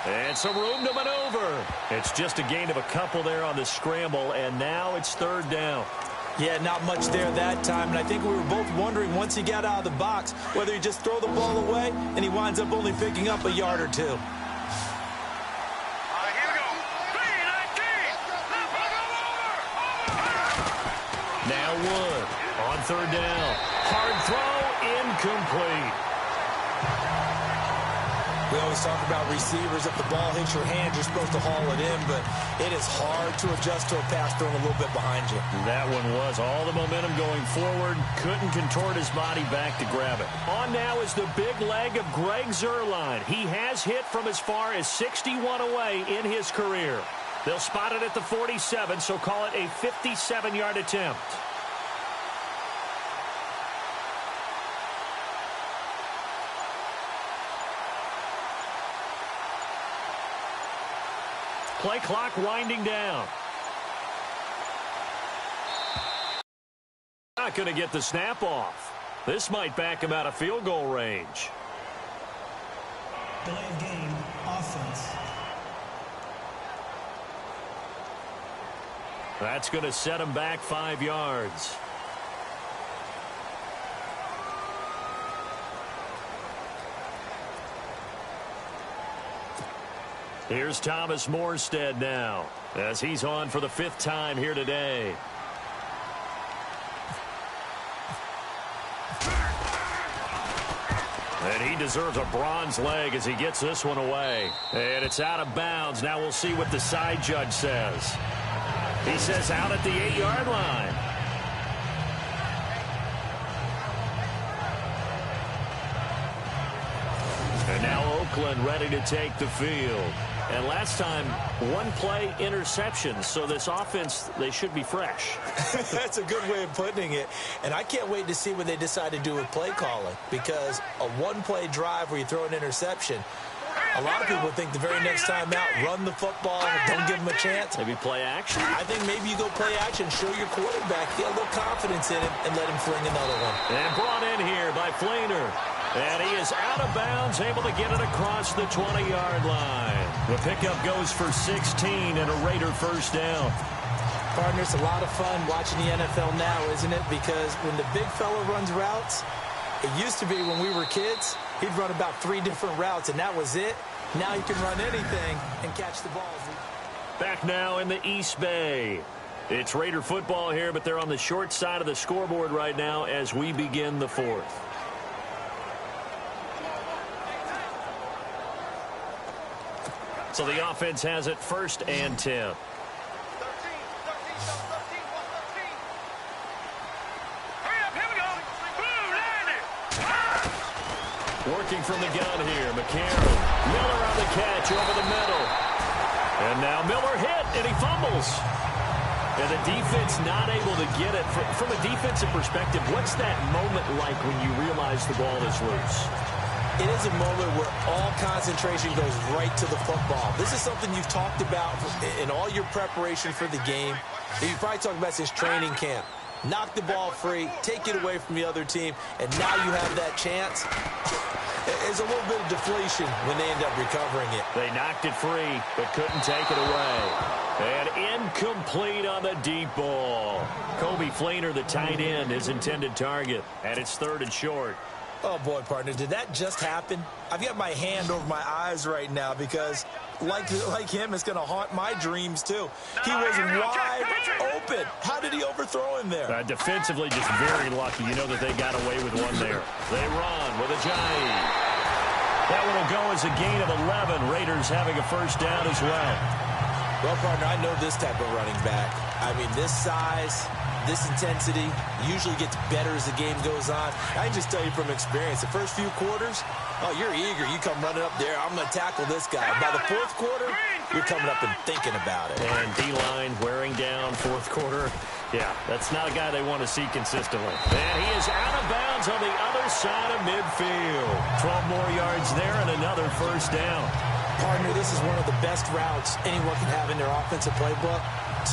And some room to maneuver. It's just a gain of a couple there on the scramble, and now it's third down. Yeah, not much there that time, and I think we were both wondering once he got out of the box whether he just throw the ball away and he winds up only picking up a yard or two. All right, here we go. 3-19. Now Wood on third down. Hard throw, incomplete. We always talk about receivers. If the ball hits your hand, you're supposed to haul it in, but it is hard to adjust to a pass thrown a little bit behind you. That one was all the momentum going forward. Couldn't contort his body back to grab it. On now is the big leg of Greg Zuerlein. He has hit from as far as 61 away in his career. They'll spot it at the 47, so call it a 57-yard attempt. Play clock winding down. Not going to get the snap off. This might back him out of field goal range. Delay of game, offense. That's going to set him back 5 yards. Here's Thomas Morstead now, as he's on for the 5th time here today. And he deserves a bronze leg as he gets this one away. And it's out of bounds. Now we'll see what the side judge says. He says out at the 8-yard line. And now Oakland ready to take the field. And last time, 1 play interception. So this offense, they should be fresh. That's a good way of putting it. And I can't wait to see what they decide to do with play calling. Because a 1-play drive where you throw an interception, a lot of people think the very next time out, run the football, don't give them a chance. Maybe play action. I think maybe you go play action, show your quarterback, get a little confidence in him, and let him fling another one. And brought in here by Fleener. And he is out of bounds, able to get it across the 20-yard line. The pickup goes for 16 and a Raider first down. Partner, it's a lot of fun watching the NFL now, isn't it? Because when the big fella runs routes, it used to be when we were kids, he'd run about 3 different routes, and that was it. Now he can run anything and catch the ball. Back now in the East Bay. It's Raider football here, but they're on the short side of the scoreboard right now as we begin the 4th. So the offense has it 1st and 10. Working from the gun here, McCarron. Miller on the catch over the middle. And now Miller hit, and he fumbles. And the defense not able to get it. From a defensive perspective, what's that moment like when you realize the ball is loose? It is a moment where all concentration goes right to the football. This is something you've talked about in all your preparation for the game. You've probably talked about since training camp. Knock the ball free, take it away from the other team, and now you have that chance. There's a little bit of deflation when they end up recovering it. They knocked it free, but couldn't take it away. And incomplete on the deep ball. Kobe Fleener, the tight end, his intended target. And it's 3rd and short. Oh, boy, partner, did that just happen? I've got my hand over my eyes right now because, like him, it's going to haunt my dreams, too. He was wide open. How did he overthrow him there? Defensively, just very lucky. You know that they got away with one there. They run with Ajayi. That one will go as a gain of 11. Raiders having a first down as well. Well, partner, I know this type of running back. I mean, this size, this intensity usually gets better as the game goes on. I can just tell you from experience, the first few quarters, oh, you're eager. You come running up there, I'm going to tackle this guy. By the 4th quarter, you're coming up and thinking about it. And D-line wearing down 4th quarter. Yeah, that's not a guy they want to see consistently. And he is out of bounds on the other side of midfield. 12 more yards there and another first down. Partner, this is one of the best routes anyone can have in their offensive playbook.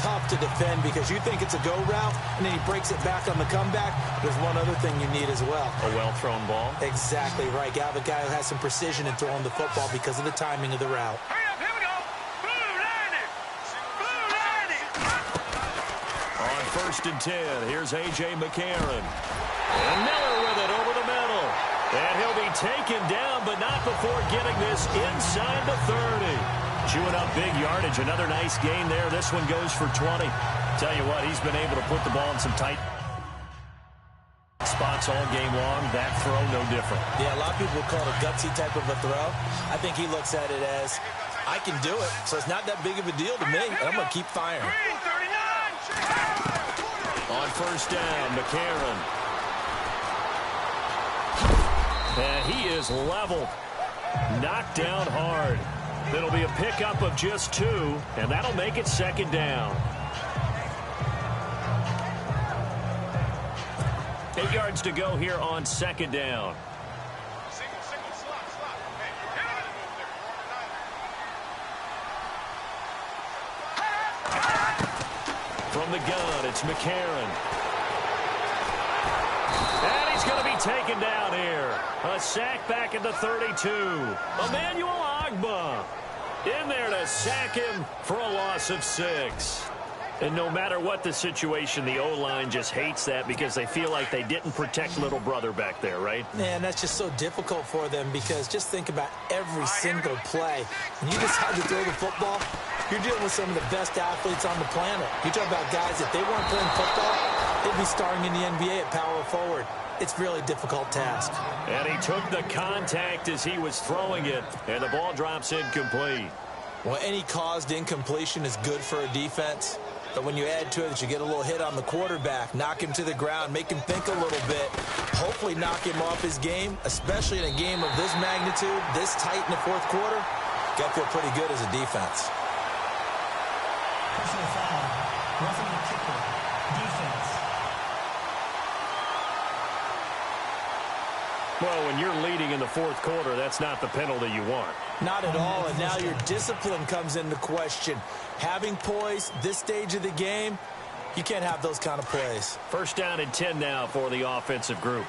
Tough to defend because you think it's a go route, and then he breaks it back on the comeback. There's one other thing you need as well. A well-thrown ball? Exactly right. You have a guy who has some precision in throwing the football because of the timing of the route. Here we go. Blue 90. On 1st and 10, here's A.J. McCarron. And Miller with it over the middle. And he'll be taken down, but not before getting this inside the 30. Chewing up big yardage. Another nice gain there. This one goes for 20. Tell you what, he's been able to put the ball in some tight spots all game long. That throw, no different. Yeah, a lot of people call it a gutsy type of a throw. I think he looks at it as, I can do it, so it's not that big of a deal to me, and I'm going to keep firing. On first down, McCarron. And he is leveled. Knocked down hard. It'll be a pickup of just 2, and that'll make it second down. 8 yards to go here on second down. From the gun, it's McCarron. And he's going to be taken down here. A sack back at the 32. Emmanuel Ogbah in there to sack him for a loss of 6. And no matter what the situation, the O-line just hates that because they feel like they didn't protect little brother back there, right? Man, that's just so difficult for them because just think about every single play. When you decide to throw the football, you're dealing with some of the best athletes on the planet. You talk about guys, if they weren't playing football, they'd be starring in the NBA at power forward. It's a really difficult task. And he took the contact as he was throwing it, and the ball drops incomplete. Well, any caused incompletion is good for a defense. But when you add to it that you get a little hit on the quarterback, knock him to the ground, make him think a little bit, hopefully knock him off his game, especially in a game of this magnitude, this tight in the fourth quarter, got to feel pretty good as a defense. Personal foul. Roughing the kicker. Defense. Well, when you're leading in the fourth quarter, that's not the penalty you want. Not at all, and now your discipline comes into question. Having poise, this stage of the game, you can't have those kind of plays. First down and 10 now for the offensive group.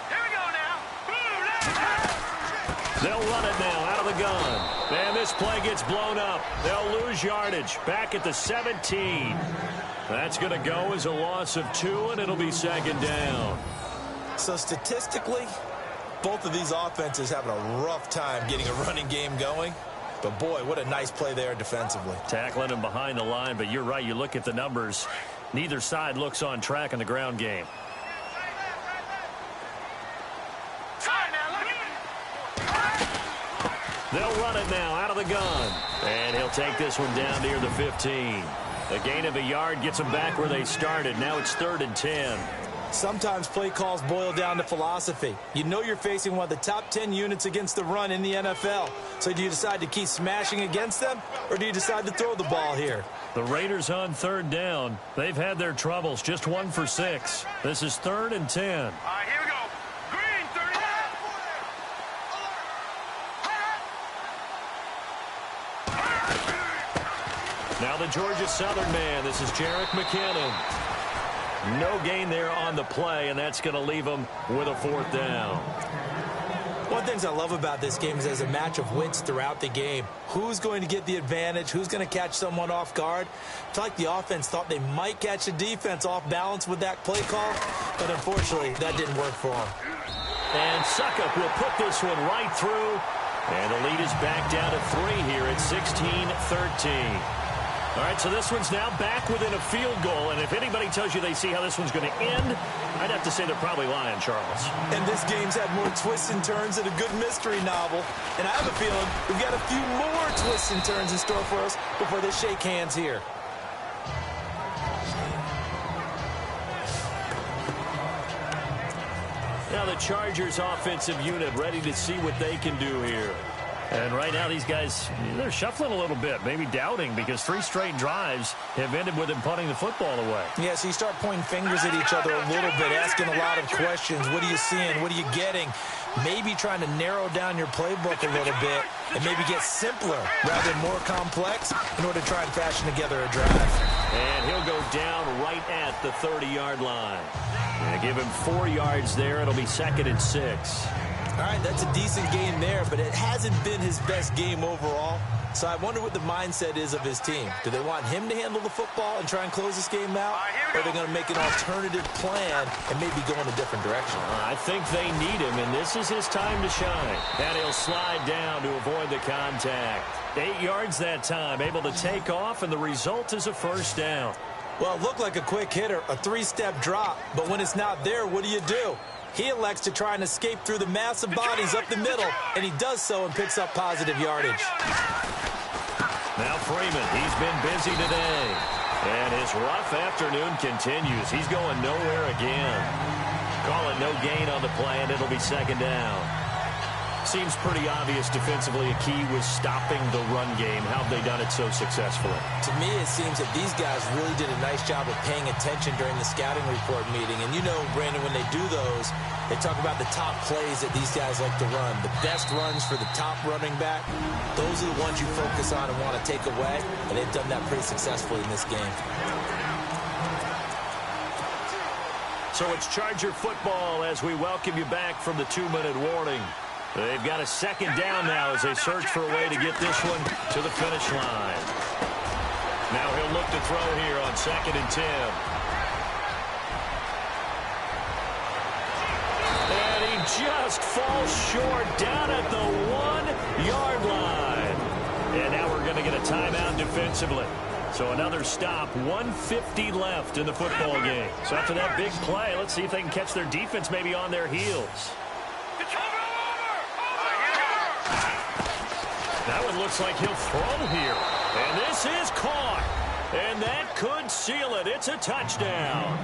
Here we go now. They'll run it now out of the gun. And this play gets blown up. They'll lose yardage back at the 17. That's going to go as a loss of 2, and it'll be second down. So statistically, both of these offenses having a rough time getting a running game going. But, boy, what a nice play there defensively. Tackling him behind the line, but you're right. You look at the numbers. Neither side looks on track in the ground game. They'll run it now out of the gun. And he'll take this one down near the 15. A gain of a yard gets them back where they started. Now it's 3rd and 10. Sometimes play calls boil down to philosophy. You know you're facing one of the top 10 units against the run in the NFL. So do you decide to keep smashing against them, or do you decide to throw the ball here? The Raiders on 3rd down. They've had their troubles. Just 1 for 6. This is 3rd and 10. All right, here we go. Green, 30. Now the Georgia Southern man. This is Jerick McKinnon. No gain there on the play, and that's going to leave them with a 4th down. One of the things I love about this game is there's a match of wits throughout the game. Who's going to get the advantage? Who's going to catch someone off guard? I feel like the offense thought they might catch the defense off balance with that play call, but unfortunately, that didn't work for them. And Suckup will put this one right through, and the lead is back down to 3 here at 16-13. All right, so this one's now back within a field goal, and if anybody tells you they see how this one's going to end, I'd have to say they're probably lying, Charles. And this game's had more twists and turns than a good mystery novel. And I have a feeling we've got a few more twists and turns in store for us before they shake hands here. Now the Chargers offensive unit ready to see what they can do here. And right now these guys, they're shuffling a little bit, maybe doubting, because 3 straight drives have ended with them punting the football away. Yeah, so you start pointing fingers at each other a little bit, asking a lot of questions. What are you seeing? What are you getting? Maybe trying to narrow down your playbook a little bit and maybe get simpler rather than more complex in order to try and fashion together a drive. And he'll go down right at the 30-yard line. And give him 4 yards there. It'll be 2nd and 6. All right, that's a decent game there, but it hasn't been his best game overall. So I wonder what the mindset is of his team. Do they want him to handle the football and try and close this game out? Or are they going to make an alternative plan and maybe go in a different direction? I think they need him, and this is his time to shine. And he'll slide down to avoid the contact. 8 yards that time, able to take off, and the result is a 1st down. Well, it looked like a quick hitter, a three-step drop, but when it's not there, what do? He elects to try and escape through the massive bodies up the middle, and he does so and picks up positive yardage. Now Freeman, he's been busy today. And his rough afternoon continues. He's going nowhere again. Call it no gain on the play, and it'll be second down. Seems pretty obvious defensively a key was stopping the run game. How have they done it so successfully? To me, it seems that these guys really did a nice job of paying attention during the scouting report meeting. And you know, Brandon, when they do those, they talk about the top plays that these guys like to run. The best runs for the top running back, those are the ones you focus on and want to take away. And they've done that pretty successfully in this game. So it's Charger football as we welcome you back from the 2-minute warning. They've got a second down now as they search for a way to get this one to the finish line. Now he'll look to throw here on 2nd and 10. And he just falls short down at the 1-yard line. And now we're going to get a timeout defensively. So another stop, 1:50 left in the football game. So after that big play, let's see if they can catch their defense maybe on their heels. That one looks like he'll throw here. And this is caught. And that could seal it. It's a touchdown.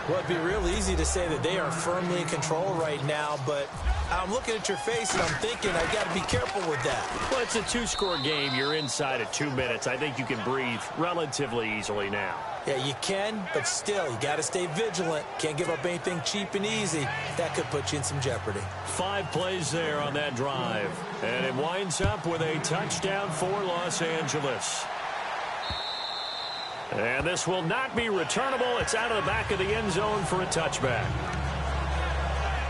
Well, it'd be real easy to say that they are firmly in control right now, but I'm looking at your face and I'm thinking I've got to be careful with that. Well, it's a 2-score game. You're inside at 2 minutes. I think you can breathe relatively easily now. Yeah, you can, but still, you got to stay vigilant. Can't give up anything cheap and easy. That could put you in some jeopardy. 5 plays there on that drive. And it winds up with a touchdown for Los Angeles. And this will not be returnable. It's out of the back of the end zone for a touchback.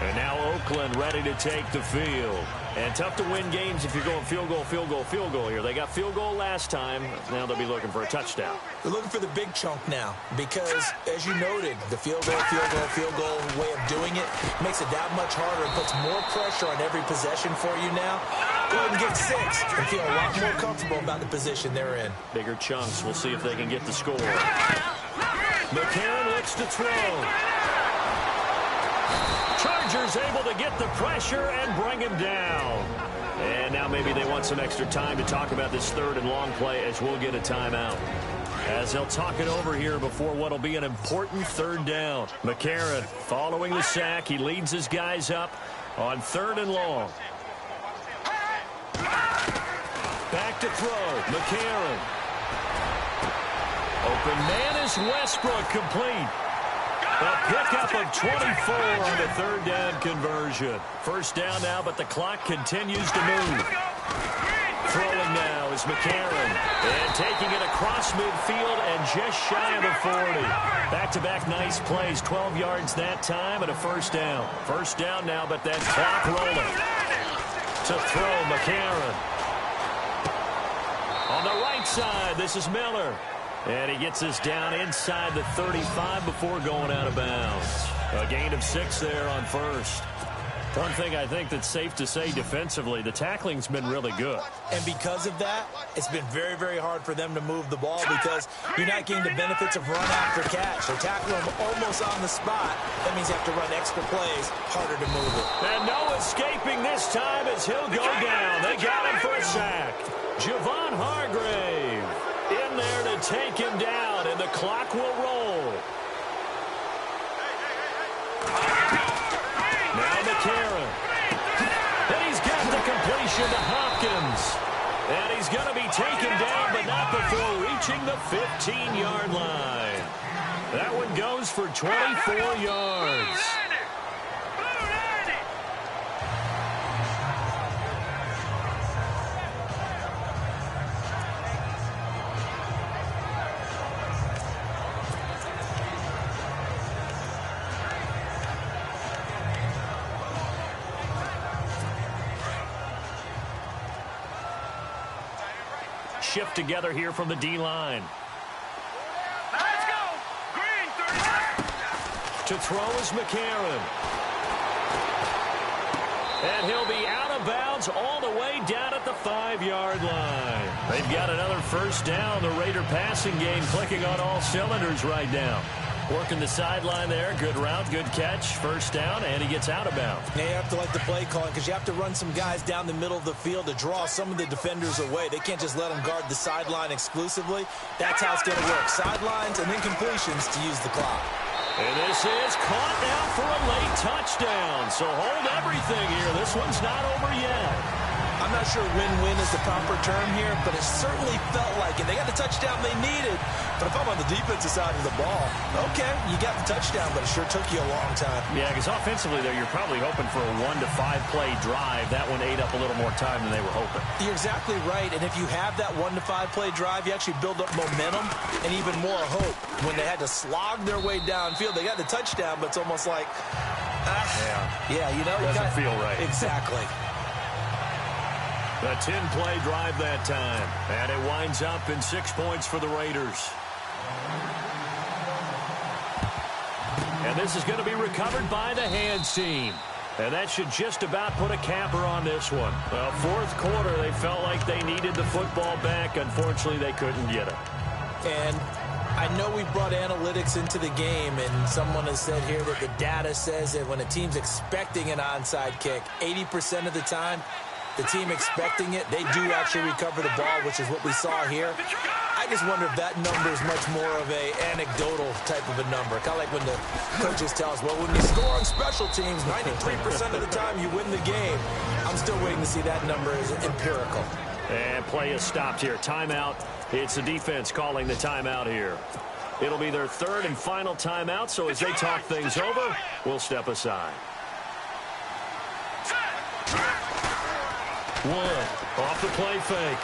And now Oakland ready to take the field. And tough to win games if you're going field goal, field goal, field goal here. They got field goal last time. Now they'll be looking for a touchdown. They're looking for the big chunk now because, as you noted, the field goal way of doing it makes it that much harder and puts more pressure on every possession for you now. Go ahead and get 6 and feel a lot more comfortable about the position they're in. Bigger chunks. We'll see if they can get the score. McCarron looks to throw. Chargers able to get the pressure and bring him down. And now maybe they want some extra time to talk about this 3rd and long play as we'll get a timeout. As they'll talk it over here before what will be an important 3rd down. McCarron following the sack. He leads his guys up on 3rd and long. Back to throw. McCarron. Open man is Westbrook, complete. A pickup of 24 on the 3rd down conversion. 1st down now, but the clock continues to move. Throwing now is McCarron. And taking it across midfield and just shy of the 40. Back-to-back nice plays. 12 yards that time and a 1st down. 1st down now, but that clock rolling. To throw McCarron. On the right side, this is Miller. And he gets this down inside the 35 before going out of bounds. A gain of 6 there on 1st. One thing I think that's safe to say defensively, the tackling's been really good. And because of that, it's been very, very hard for them to move the ball because you're not getting the benefits of run after catch. They tackle them almost on the spot. That means you have to run extra plays, harder to move it. And no escaping this time as he'll go down. They got him for a sack. Javon Hargrave in there to take him down, and the clock will roll. Now McCarron. And he's got the completion to Hopkins. And he's going to be taken down, but not before reaching the 15-yard line. That one goes for 24 yards. Shift together here from the D-line. Let's go! Green, 35! To throw is McCarron. And he'll be out of bounds all the way down at the 5-yard line. They've got another first down. The Raider passing game clicking on all cylinders right now. Working the sideline there. Good route, good catch. First down, and he gets out of bounds. Yeah, you have to like the play calling because you have to run some guys down the middle of the field to draw some of the defenders away. They can't just let them guard the sideline exclusively. That's how it's going to work. Sidelines and then completions to use the clock. And this is caught now for a late touchdown. So hold everything here. This one's not over yet. I'm not sure win-win is the proper term here, but it certainly felt like it. They got the touchdown they needed, but if I'm on the defensive side of the ball, okay, you got the touchdown, but it sure took you a long time. Yeah, because offensively there, you're probably hoping for a 1 to 5 play drive. That one ate up a little more time than they were hoping. You're exactly right, and if you have that 1 to 5 play drive, you actually build up momentum and even more hope. When they had to slog their way downfield, they got the touchdown, but it's almost like, yeah, you know, doesn't feel right. Exactly. A 10-play drive that time. And it winds up in 6 points for the Raiders. And this is going to be recovered by the hands team. And that should just about put a capper on this one. Well, fourth quarter, they felt like they needed the football back. Unfortunately, they couldn't get it. And I know we brought analytics into the game, and someone has said here that the data says that when a team's expecting an onside kick, 80% of the time, the team expecting it, they do actually recover the ball, which is what we saw here. I just wonder if that number is much more of a anecdotal type of a number. Kind of like when the coaches tell us, well, when you score on special teams, 93% of the time you win the game. I'm still waiting to see that number as empirical. And play is stopped here. Timeout. It's the defense calling the timeout here. It'll be their third and final timeout, so as they talk things over, we'll step aside. Wood off the play fake.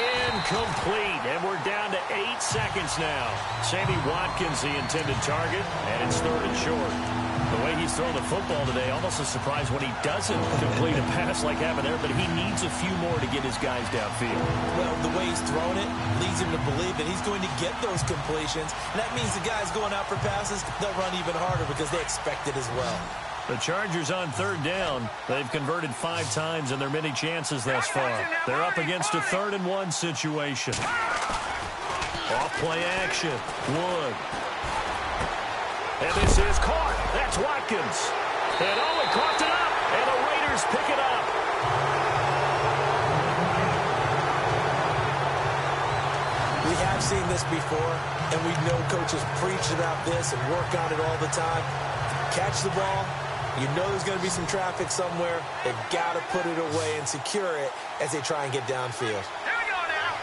Incomplete, and we're down to 8 seconds now. Sammy Watkins, the intended target, and it's third and short. The way he's thrown the football today, almost a surprise when he doesn't complete a pass like happened there, but he needs a few more to get his guys downfield. Well, the way he's thrown it leads him to believe that he's going to get those completions, and that means the guys going out for passes, they'll run even harder because they expect it as well. The Chargers on third down. They've converted 5 times in their many chances thus far. They're up against a 3rd and 1 situation. Off-play action. Wood. And this is caught. That's Watkins. And he caught it up. And the Raiders pick it up. We have seen this before, and we know coaches preach about this and work on it all the time. Catch the ball. You know there's going to be some traffic somewhere. They've got to put it away and secure it as they try and get downfield. Here we go now.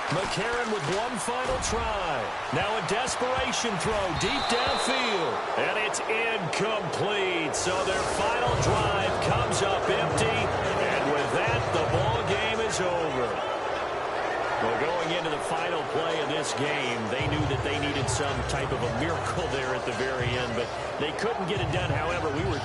3-19. McCarron with one final try. Now a desperation throw deep downfield. And it's incomplete. So their final drive comes up empty. And with that, the ball game is over. Well, going into the final play of this game, they knew that they needed some type of a miracle there at the very end, but they couldn't get it done. However, we were